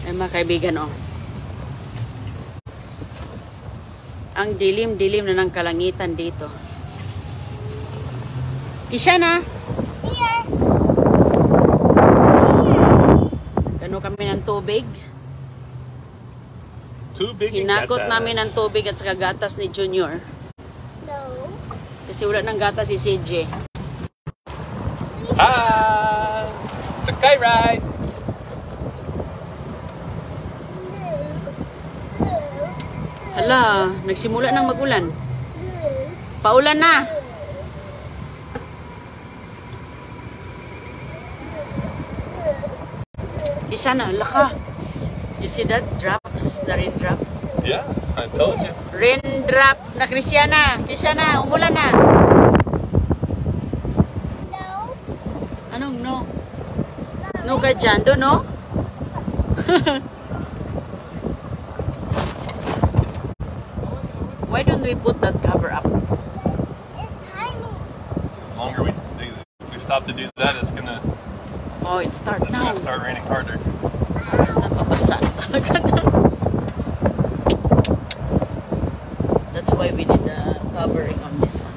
Ay mga kaibigan, oh. Ang dilim-dilim na ng kalangitan dito. Kishana! Here! Gano kami ng tubig. Tubig and Hinakot gatas. namin ng tubig at saka gatas ni Junior. No. Kasi wala ng gatas si CJ. Ah! Sakay ride! Hala, nagsimula nang magulan. Paulan na. Isa na, laka. You see that? Drops, the raindrop. Yeah, I told you. Raindrop na Kristiana. Kristiana, umulan na. No. Anong no? No ka dyan, do no? Why don't we put that cover up? It's tiny. The longer we stop to do that, it's gonna Oh, it starts now. start raining harder. Napabasa na talaga na. That's why we did the covering on this one.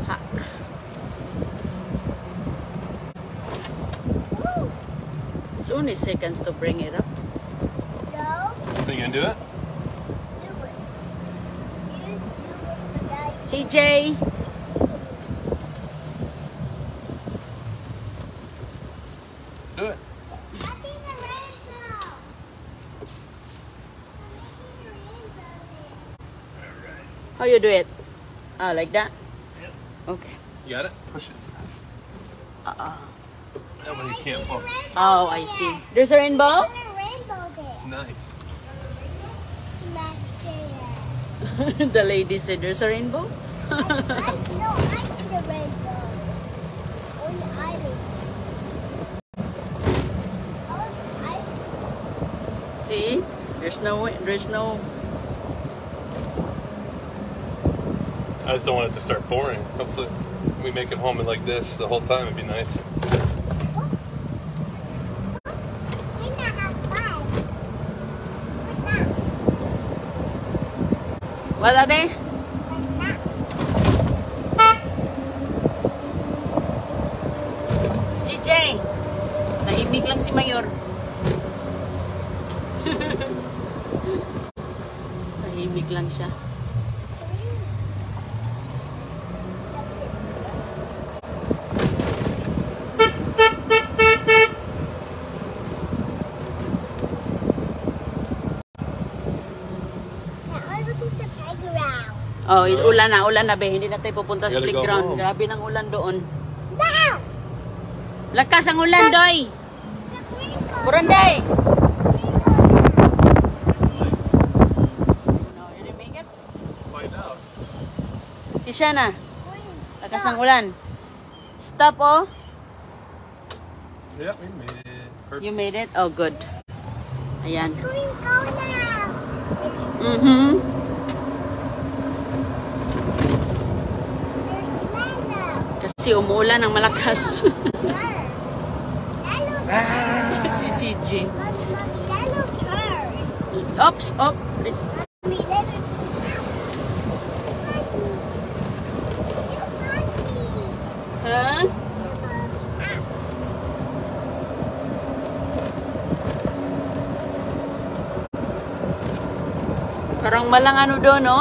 Ha. It's only seconds to bring it up. No. So you gonna do it? Do it. You do it, guys. CJ! Do it. I think the rainbow. I think the rainbow. How you do it? Ah, like that? Yep. Okay. You got it? Push it. That way you can't fall. Oh, I see. There's a rainbow? There's a rainbow there. Nice. Back there. The lady said there's a rainbow? No, I see the rainbow. On the island. Oh, I See? There's no. I just don't want it to start pouring. Hopefully we make it home and like this the whole time. It'd be nice. think I have five. What are they? CJ! Tahimik lang si Mayor. Tahimik lang siya. I go to the playground. Oh, ulan na be. Hindi na tayo pupunta sa Gotta go playground. home. Grabe ng ulan doon. Now! Lakas ang ulan, Doy! The rainbow. Buranday! No, you didn't make it? Find out. Kisya na. Lakas ng ulan. Stop, oh. Yeah, we made it. Perfect. You made it? Oh, good. Ayan. Green go now. Mm-hmm. There's yellow. Kasi umuulan ng malakas. Yellow. Si CJ. Yellow turn. Oops, oh. Please. Mommy, let it Huh? Parang malang ano doon, no?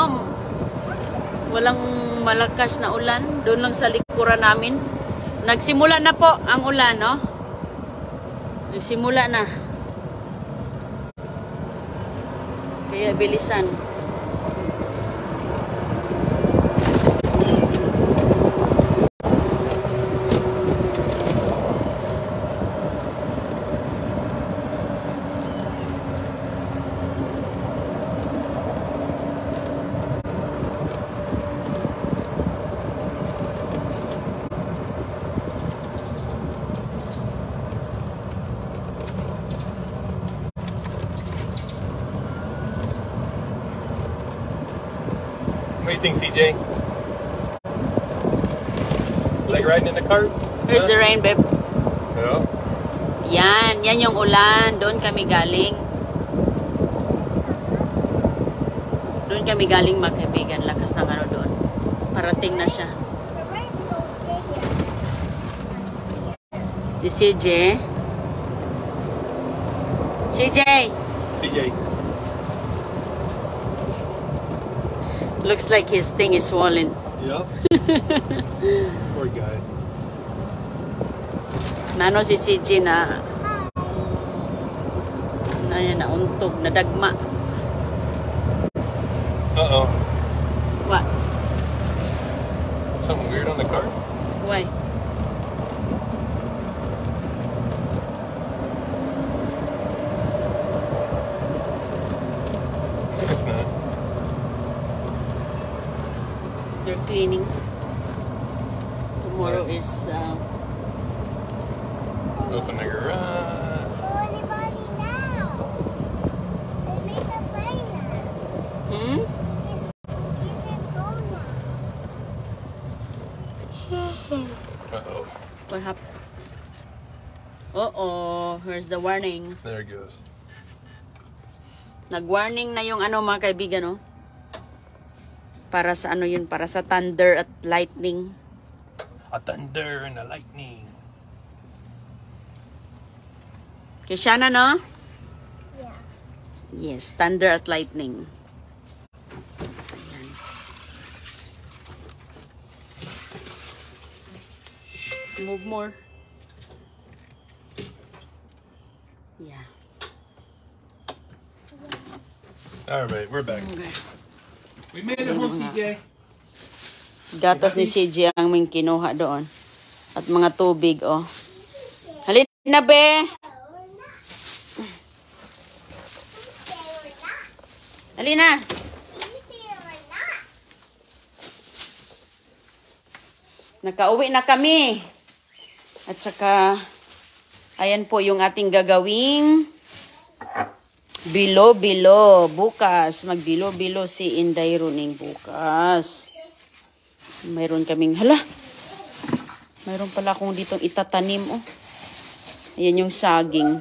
Walang malakas na ulan. Doon lang sa likuran namin. Nagsimula na po ang ulan, no? Nagsimula na. Kaya bilisan. What do you think, CJ? Like riding in the cart? Here's the rain, babe. Yeah. Yan yung ulan. Doon kami galing. Doon kami galing mga kaibigan. Lakas ng ano doon. Parating na siya. The rainbow bigger. Si CJ. CJ! PJ. Looks like his thing is swollen. Yep. Poor guy. Nano si CJ na nauntog, nadagma. Uh-oh. What? Something weird on the car? Why? It's not. They're cleaning. Tomorrow is Open the garage. Oh, anybody now? They made a plane now. You can go now. Uh-oh. What happened? Uh-oh, here's the warning. There it goes. Nag-warning na yung ano mga kaibigan, no? Para sa ano yun, para sa thunder at lightning. A thunder and a lightning. Kishana, no? Yeah. Yes, thunder at lightning. Ayan. Move more. Yeah. All right, we're back. Okay. We made it home, CJ. Gatas ni CJ ang aming kinuha doon. At mga tubig, oh. Halina na, be! Halina! Nakauwi na kami. At saka, ayan po yung ating gagawing bilo-bilo. Bukas, magbilo-bilo si Inday Runing bukas. Mayroon kaming, mayroon pala akong ditong itatanim, oh. Ayan yung saging.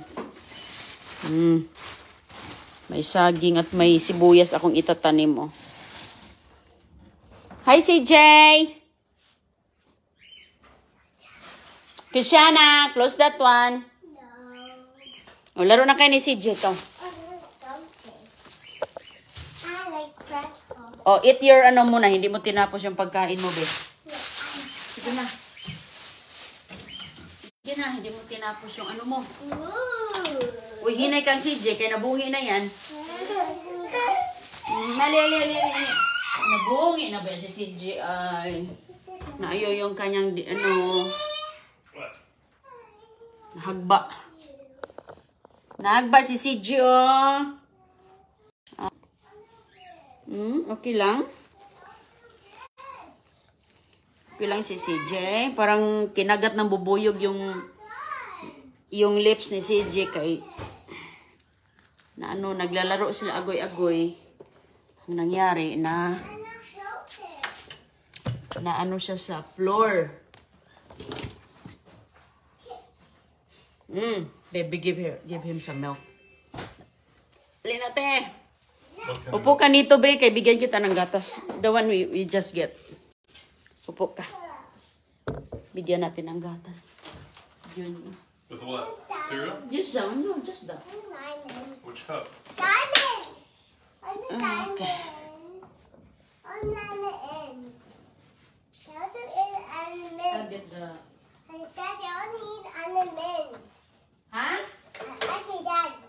May saging at may sibuyas akong itatanim, oh. Hi, CJ! Kishana, close that one. No. O, laro na kayo ni CJ to. I like fresh pumpkin. O, eat your ano muna. Hindi mo tinapos yung pagkain mo, be. Sige na. Sige na, hindi mo tinapos yung ano mo. Ooh. Uy, hinay kang CJ, kaya nabungi na yan. Mali. Nabungi na ba si CJ ay naayo yung kanyang nahagba si CJ, oh. Okay lang. Okay lang si CJ. Parang kinagat ng bubuyog yung lips ni CJ kay naglalaro sila agoy-agoy. Ang nangyari na siya sa floor. Baby, give him some milk. Linate. Upo ka nito, be. Kay bigyan kita ng gatas. The one we just get. Upo ka. Bigyan natin ng gatas. Yun. With what? Cereal? Just some. No, just that. Which cup? Diamond! On the diamond. Okay. On the ends. Now the I'll ends. get the... Daddy, I need onions. Huh? Okay, Daddy.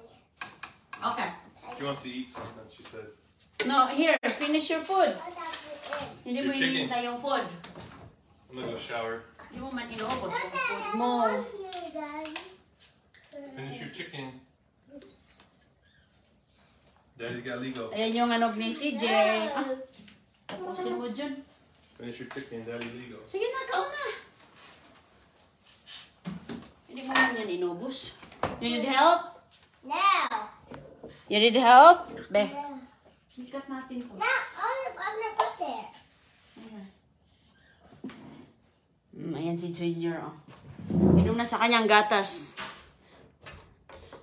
Okay. She wants to eat something, she said. No, here. Finish your food. What about the ends? Hindi mo Your chicken. hinihintay yung food. I'm gonna go shower. Hindi mo man inubos yung Daddy, food I mo. want you, Daddy. Finish your chicken. Daddy got Lego. Ayan yung anog ni CJ. Tapusin mo dyan. Finish your chicken, Daddy Lego. Sige na, kaon na. Hindi mo man yan inubos. You need help? No. You need help? Be. Sikat natin to. No, I'm gonna put there. Ayan si Junior, oh. Inom na sa kanyang gatas.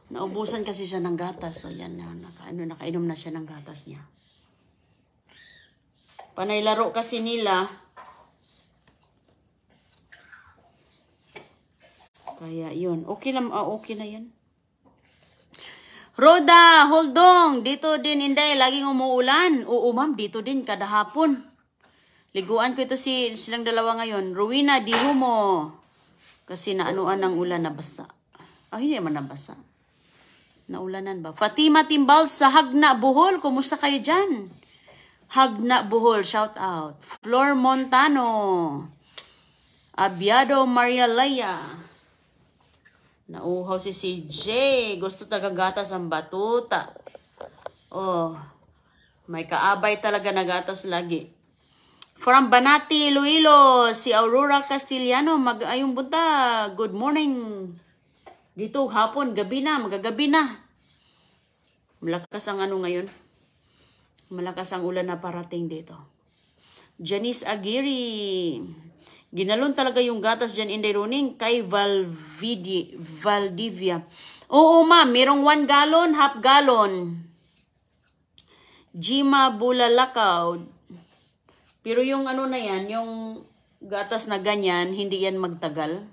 Naubusan kasi siya ng gatas. So, yan na. Nakainom na siya ng gatas niya. Panay laro kasi nila. Kaya, yun. Okay na yan. Roda, Holdong. Dito din, Inday. Laging umuulan. Oo, ma'am. Dito din, kada hapon. Liguan ko ito silang dalawa ngayon. Rowena, di humo. Kasi naanuan ng ulan, nabasa. Hindi naman nabasa. Naulanan ba? Fatima Timbal sa Hagna, Bohol. Kumusta kayo dyan? Hagna, Bohol. Shout out. Flor Montano. Abiado Maria Laya. Nauhaw si CJ. Gusto tagagatas ang batuta. Oh. May kaabay talaga na gatas lagi. From Banati, Iloilo. Si Aurora Castellano. Mag-ayong bunta. Good morning. Dito, hapon, gabi na, magagabi na. Malakas ang ano ngayon. Malakas ang ulan na parating dito. Janice Aguirre. Ginalon talaga yung gatas dyan, Inday Roning, kay Valdivia. Oo, ma'am, merong 1 gallon, half gallon. Jima Bulalakaw. Pero yung ano na yan, yung gatas na ganyan, hindi yan magtagal.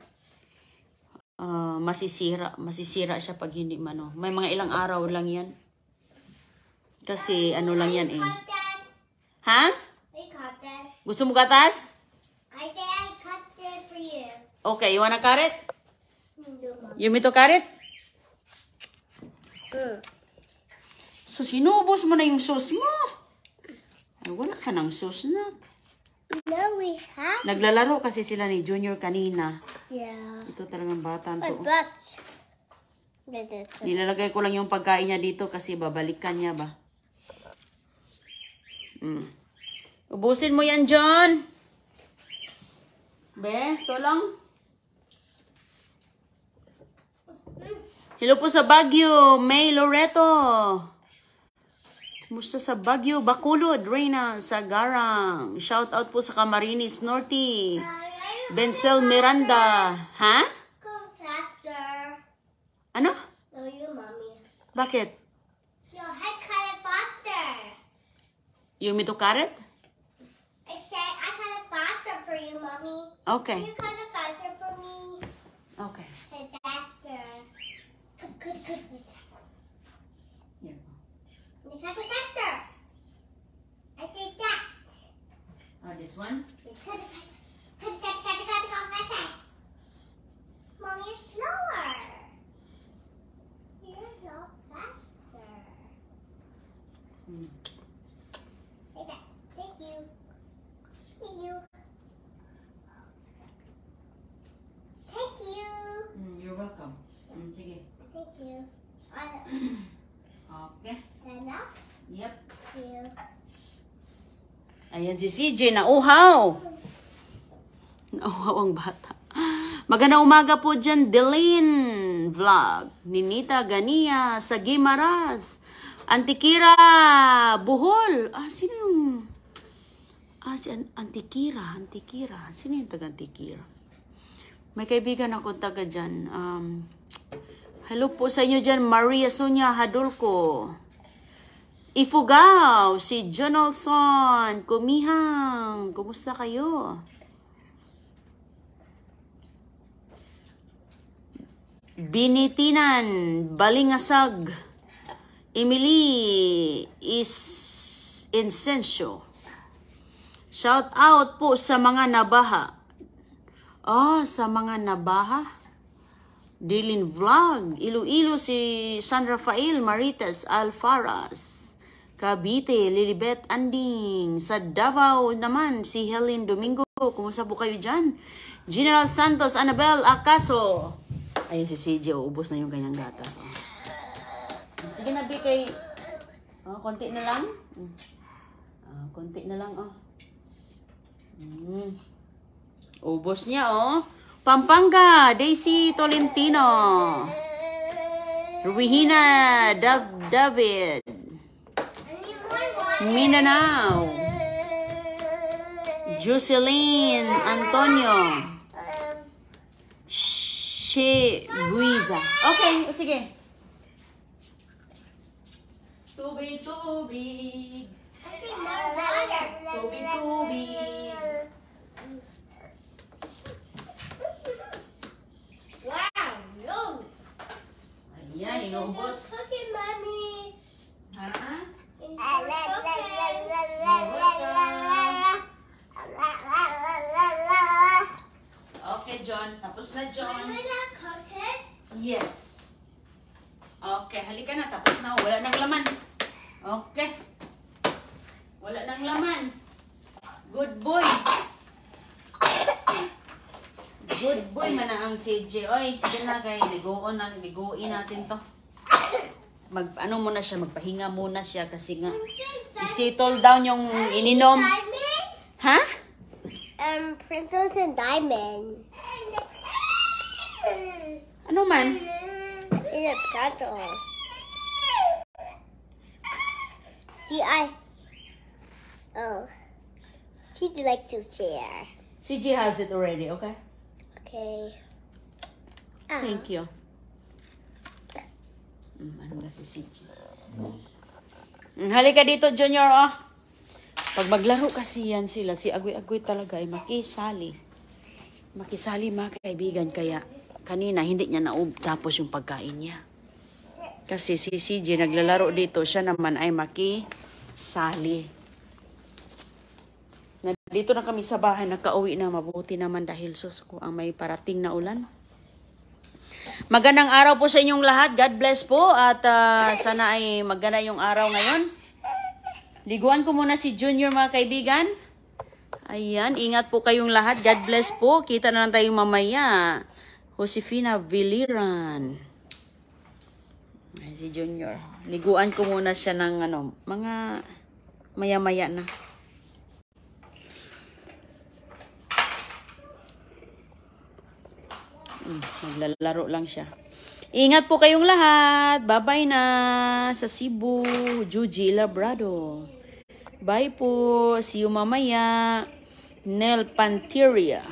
Masisira siya pag hindi mano. May mga ilang araw lang yan. Kasi ano lang yan eh. Ha? Gusto mo gatas? I cut it for you. Okay, you wanna cut it? You want me to cut it? So, sinubos mo na yung sauce mo. Wala ka ng sauce na. No, we have. Naglalaro kasi sila ni Junior kanina. Yeah. Ito talagang bata to. But. Nilalagay ko lang yung pagkain niya dito kasi babalikan niya ba. Ubusin mo yan, John. Be, tolong. Hello po sa Baguio, May Loreto. Kumusta sa Baguio, Bacolod, Reyna, Sagarang. Shout out po sa Camarines Norte. Bensel Miranda. Ha? Come faster. Ano? No, you, mommy. Bakit? Your head cut it faster. You want me to cut it? I said I cut it faster for you, mommy. Okay. You cut it faster for me. Okay. Hey, faster. Good. Here. You cut it faster. I said that. This one? You cut it faster. Cut it faster. Mommy, you're slower. You're not faster. Hey, that. Thank you. Thank you. Thank you. You're welcome. Sige. Thank you. Okay. Enough? Yep. Thank you. Ayan si CJ, nauhaw. Nauhaw ang bata. Magandang umaga po dyan, Delene Vlog. Ninita Gania sa Gimaras. Antikira Bohol. Sino yung... si Antikira. Sino yung taga Antikira? May kaibigan ako taga dyan. Hello po sa inyo dyan, Maria Sonia Hadulco. Ifugao, si Jonalson, Kumihang. Kumusta kayo? Binitinan, Balingasag. Emily is Incencio. Shout out po sa mga nabaha. Sa mga nabaha. Dilin Vlog. Iloilo si San Rafael Marites Alfaras. Cavite, Lilibet Anding. Sa Davao naman si Helen Domingo. Kumusta po kayo dyan? General Santos Annabel Acaso. Ayun si CJ, ubos na yung kanyang gatas. Sige na, kay konti na lang. Konti na lang, Ubos niya, Pampanga, Daisy Tolentino. Ruhina David. Mindanao. Jocelyn Antonio. Che Buiza. Okay, sige. Tubig, tubig. Tubig, tubig. Wow, no. Ayan, inubos. Look at mommy. Ha? Okay, John. Tapos na, John. Cook it? Yes. Okay, halika na. Tapos na. Wala nang laman. Okay. Wala nang laman. Good boy. Good boy man ang CJ. Oy, sige na kay liguin natin to. Ano muna siya, magpahinga muna siya kasi nga i-settle down yung ininom. Diamond? Ha? Princess and Diamond. Ano man? In a pretzels. Oh. She'd like to share. CJ has it already, okay? Okay. Thank you. Ano na si CJ? Halika dito, Junior, oh. Pag maglaro kasi yan sila, si Agoy-Agoy talaga ay makisali. Makisali mga kaibigan, kaya kanina hindi niya tapos yung pagkain niya. Kasi si CJ naglalaro dito, siya naman ay makisali. Dito na kami sa bahay, nakauwi na, mabuti naman dahil kung ang may parating na ulan. Magandang araw po sa inyong lahat. God bless po at sana ay maganda yung araw ngayon. Liguan ko muna si Junior mga kaibigan. Ayan, ingat po kayong lahat. God bless po. Kita na lang tayo mamaya. Josefina Viliran. Ay, si Junior. Liguan ko muna siya ng mga maya-maya na. Naglalaro lang siya. Ingat po kayong lahat. Bye-bye na sa Cebu, Juji Labrado. Bye po. See you mamaya. Nel Panteria.